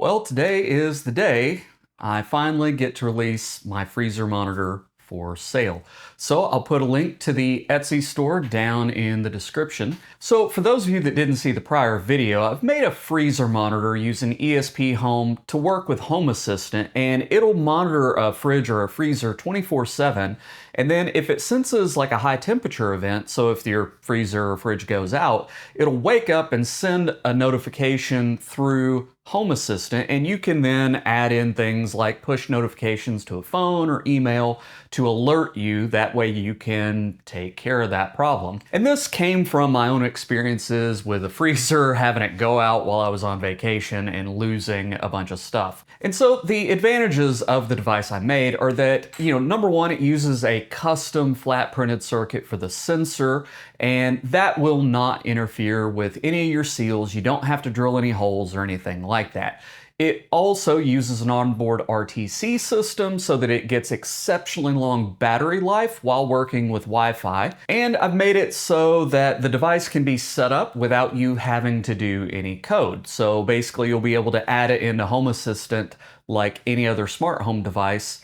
Well, today is the day I finally get to release my freezer monitor for sale. So I'll put a link to the Etsy store down in the description. So for those of you that didn't see the prior video, I've made a freezer monitor using ESPHome to work with Home Assistant, and it'll monitor a fridge or a freezer 24/7. And then if it senses like a high temperature event, so if your freezer or fridge goes out, it'll wake up and send a notification through Home Assistant, and you can then add in things like push notifications to a phone or email to alert you. That way you can take care of that problem. And this came from my own experiences with a freezer, having it go out while I was on vacation and losing a bunch of stuff. And so the advantages of the device I made are that, number one, it uses a custom flat printed circuit for the sensor, and that will not interfere with any of your seals. You don't have to drill any holes or anything like that. It also uses an onboard RTC system so that it gets exceptionally long battery life while working with Wi-Fi. And I've made it so that the device can be set up without you having to do any code. So basically you'll be able to add it into Home Assistant like any other smart home device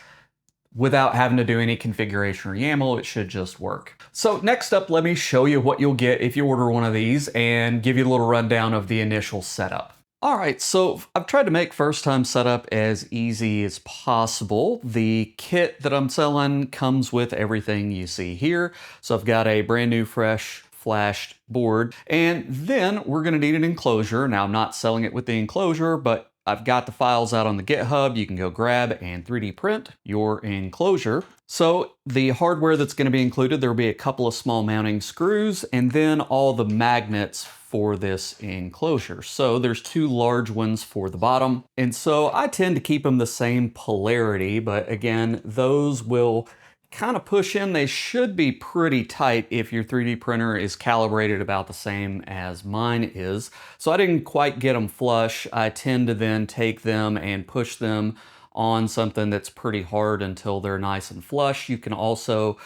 without having to do any configuration or YAML. It should just work. So next up, let me show you what you'll get if you order one of these and give you a little rundown of the initial setup. All right, so I've tried to make first-time setup as easy as possible. The kit that I'm selling comes with everything you see here. So I've got a brand new fresh flashed board, and then we're gonna need an enclosure. Now I'm not selling it with the enclosure, but I've got the files out on the GitHub. You can go grab and 3D print your enclosure. So the hardware that's going to be included, there will be a couple of small mounting screws and then all the magnets for this enclosure. So there's two large ones for the bottom. And so I tend to keep them the same polarity, but again, those will kind of push in. They should be pretty tight if your 3D printer is calibrated about the same as mine is. So I didn't quite get them flush. I tend to then take them and push them on something that's pretty hard until they're nice and flush. You can also,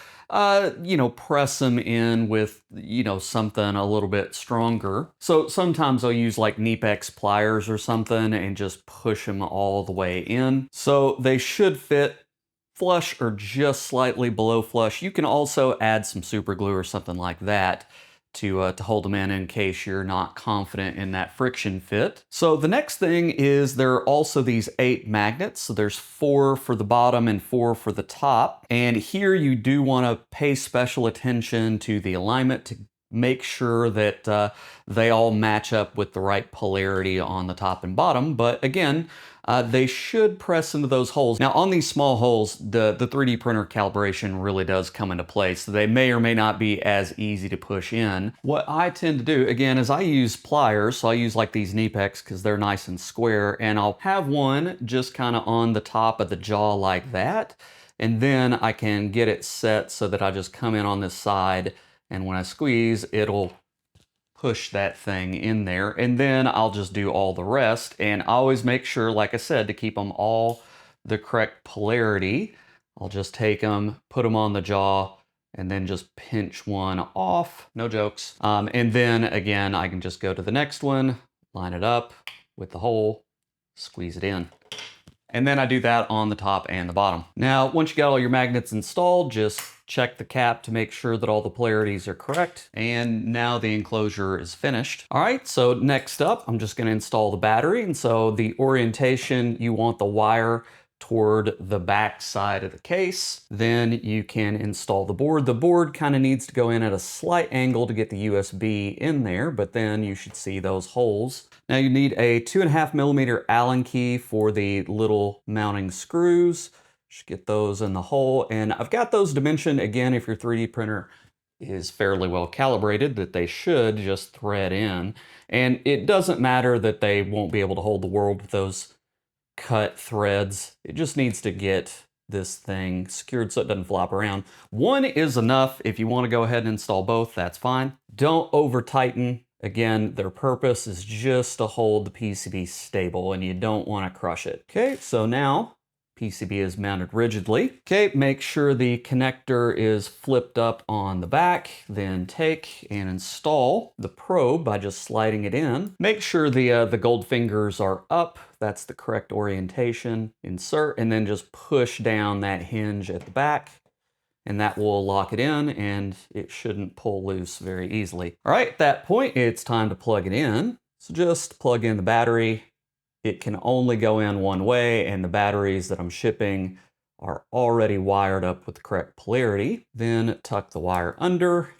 press them in with, something a little bit stronger. So sometimes I'll use like Knipex pliers or something and just push them all the way in. So they should fit flush or just slightly below flush. You can also add some super glue or something like that to hold them in case you're not confident in that friction fit. So the next thing is there are also these 8 magnets. So there's 4 for the bottom and 4 for the top. And here you do want to pay special attention to the alignment to make sure that they all match up with the right polarity on the top and bottom. But again, they should press into those holes. Now on these small holes, the 3D printer calibration really does come into play, so they may or may not be as easy to push in. What I tend to do, again, is I use pliers, so I use like these Knipex because they're nice and square, and I'll have one just kind of on the top of the jaw like that, and then I can get it set so that I just come in on this side, and when I squeeze, it'll push that thing in there, and then I'll just do all the rest. And I always make sure, like I said, to keep them all the correct polarity. I'll just take them, put them on the jaw, and then just pinch one off. No jokes. And then again, I can just go to the next one, line it up with the hole, squeeze it in. And then I do that on the top and the bottom. Now, once you got all your magnets installed, just check the cap to make sure that all the polarities are correct. And now the enclosure is finished. All right, so next up, I'm just gonna install the battery. And so the orientation, you want the wire toward the back side of the case. Then you can install the board. The board kind of needs to go in at a slight angle to get the USB in there, but then you should see those holes. Now you need a 2.5mm Allen key for the little mounting screws. Just get those in the hole. And I've got those dimensioned, again, if your 3D printer is fairly well calibrated, that they should just thread in. And it doesn't matter that they won't be able to hold the world with those cut threads. It just needs to get this thing secured so it doesn't flop around. One is enough. If you want to go ahead and install both, that's fine. Don't over tighten. Again, their purpose is just to hold the PCB stable and you don't want to crush it. Okay, so now PCB is mounted rigidly. Okay, make sure the connector is flipped up on the back, then take and install the probe by just sliding it in. Make sure the gold fingers are up. That's the correct orientation. Insert, and then just push down that hinge at the back, and that will lock it in, and it shouldn't pull loose very easily. All right, at that point, it's time to plug it in. So just plug in the battery. It can only go in one way, and the batteries that I'm shipping are already wired up with the correct polarity. Then tuck the wire under,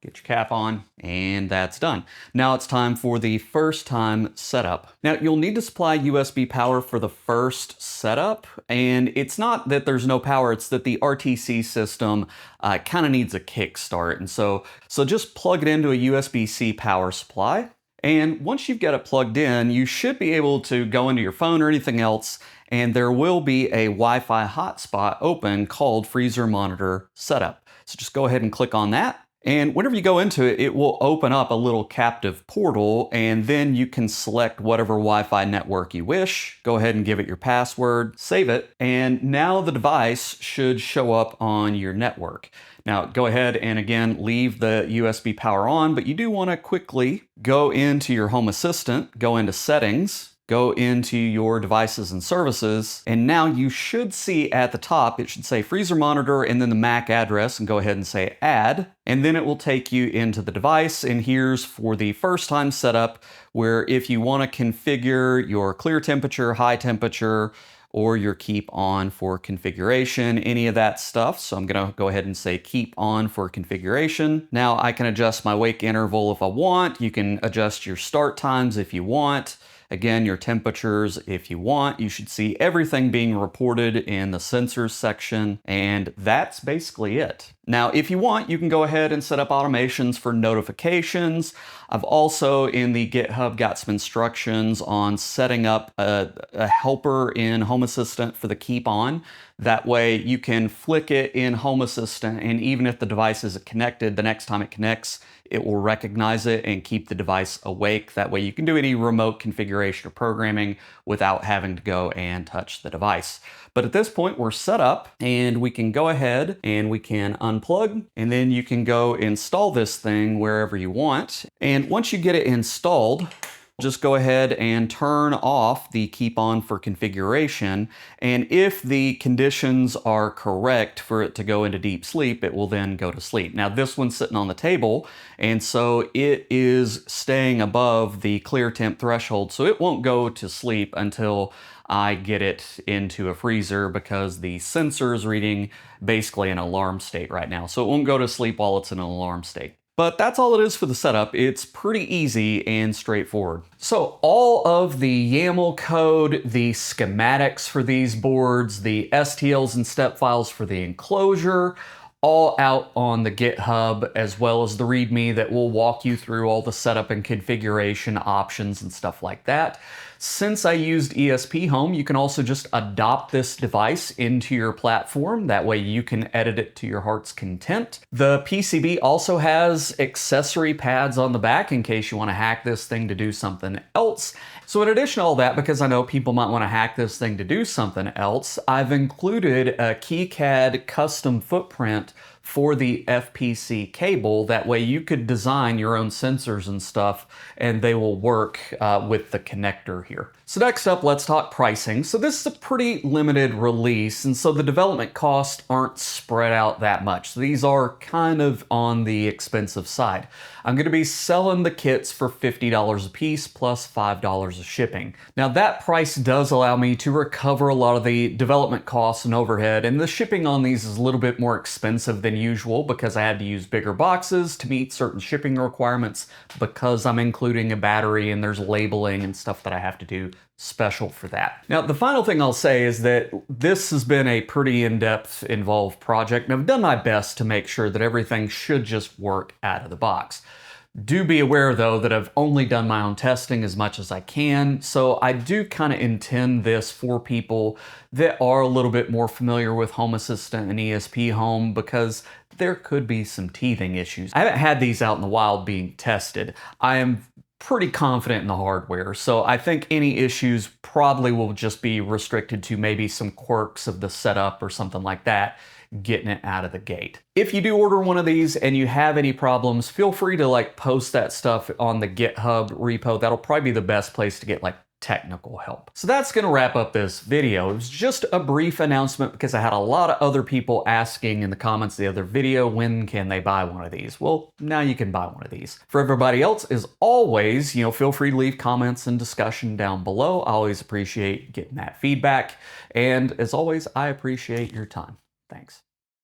get your cap on, and that's done. Now it's time for the first time setup. Now you'll need to supply USB power for the first setup, and it's not that there's no power, it's that the RTC system kind of needs a kickstart. And so just plug it into a USB-C power supply. And once you've got it plugged in, you should be able to go into your phone or anything else, and there will be a Wi-Fi hotspot open called Freezer Monitor Setup. So just go ahead and click on that. And whenever you go into it, it will open up a little captive portal, and then you can select whatever Wi-Fi network you wish. Go ahead and give it your password, save it, and now the device should show up on your network. Now go ahead and again leave the USB power on, but you do want to quickly go into your Home Assistant, go into Settings, go into your Devices and Services, and now you should see at the top, it should say Freezer Monitor and then the MAC address, and go ahead and say Add, and then it will take you into the device. And here's for the first time setup, where if you want to configure your clear temperature, high temperature, or your keep on for configuration, any of that stuff. So I'm gonna go ahead and say keep on for configuration. Now I can adjust my wake interval if I want. You can adjust your start times if you want. Again, your temperatures if you want. You should see everything being reported in the sensors section, and that's basically it. Now, if you want, you can go ahead and set up automations for notifications. I've also, in the GitHub, got some instructions on setting up a helper in Home Assistant for the keep on. That way you can flick it in Home Assistant, and even if the device isn't connected, the next time it connects, it will recognize it and keep the device awake. That way you can do any remote configuration or programming without having to go and touch the device. But at this point, we're set up, and we can go ahead and we can unplug, and then you can go install this thing wherever you want. And once you get it installed, just go ahead and turn off the keep on for configuration. And if the conditions are correct for it to go into deep sleep, it will then go to sleep. Now this one's sitting on the table, and so it is staying above the clear temp threshold. So it won't go to sleep until I get it into a freezer, because the sensor is reading basically an alarm state right now. So it won't go to sleep while it's in an alarm state. But that's all it is for the setup. It's pretty easy and straightforward. So all of the YAML code, the schematics for these boards, the STLs and step files for the enclosure, all out on the GitHub, as well as the README that will walk you through all the setup and configuration options and stuff like that. Since I used ESPHome, you can also just adopt this device into your platform. That way you can edit it to your heart's content. The PCB also has accessory pads on the back in case you want to hack this thing to do something else. So in addition to all that, because I know people might want to hack this thing to do something else, I've included a KiCad custom footprint for the FPC cable. That way you could design your own sensors and stuff, and they will work with the connector here. So next up, let's talk pricing. So this is a pretty limited release, and so the development costs aren't spread out that much. So these are kind of on the expensive side. I'm going to be selling the kits for $50 a piece plus $5 of shipping. Now that price does allow me to recover a lot of the development costs and overhead, and the shipping on these is a little bit more expensive than usual because I had to use bigger boxes to meet certain shipping requirements, because I'm including a battery and there's labeling and stuff that I have to do special for that. Now, the final thing I'll say is that this has been a pretty in-depth, involved project, and I've done my best to make sure that everything should just work out of the box. Do be aware, though, that I've only done my own testing as much as I can, so I do kind of intend this for people that are a little bit more familiar with Home Assistant and ESPHome, because there could be some teething issues. I haven't had these out in the wild being tested. I am pretty confident in the hardware, so I think any issues probably will just be restricted to maybe some quirks of the setup or something like that, getting it out of the gate. If you do order one of these and you have any problems, feel free to post that stuff on the GitHub repo. That'll probably be the best place to get technical help. So that's going to wrap up this video. It was just a brief announcement because I had a lot of other people asking in the comments of the other video, when can they buy one of these? Well, now you can buy one of these. For everybody else, as always, feel free to leave comments and discussion down below. I always appreciate getting that feedback. And as always, I appreciate your time. Thanks.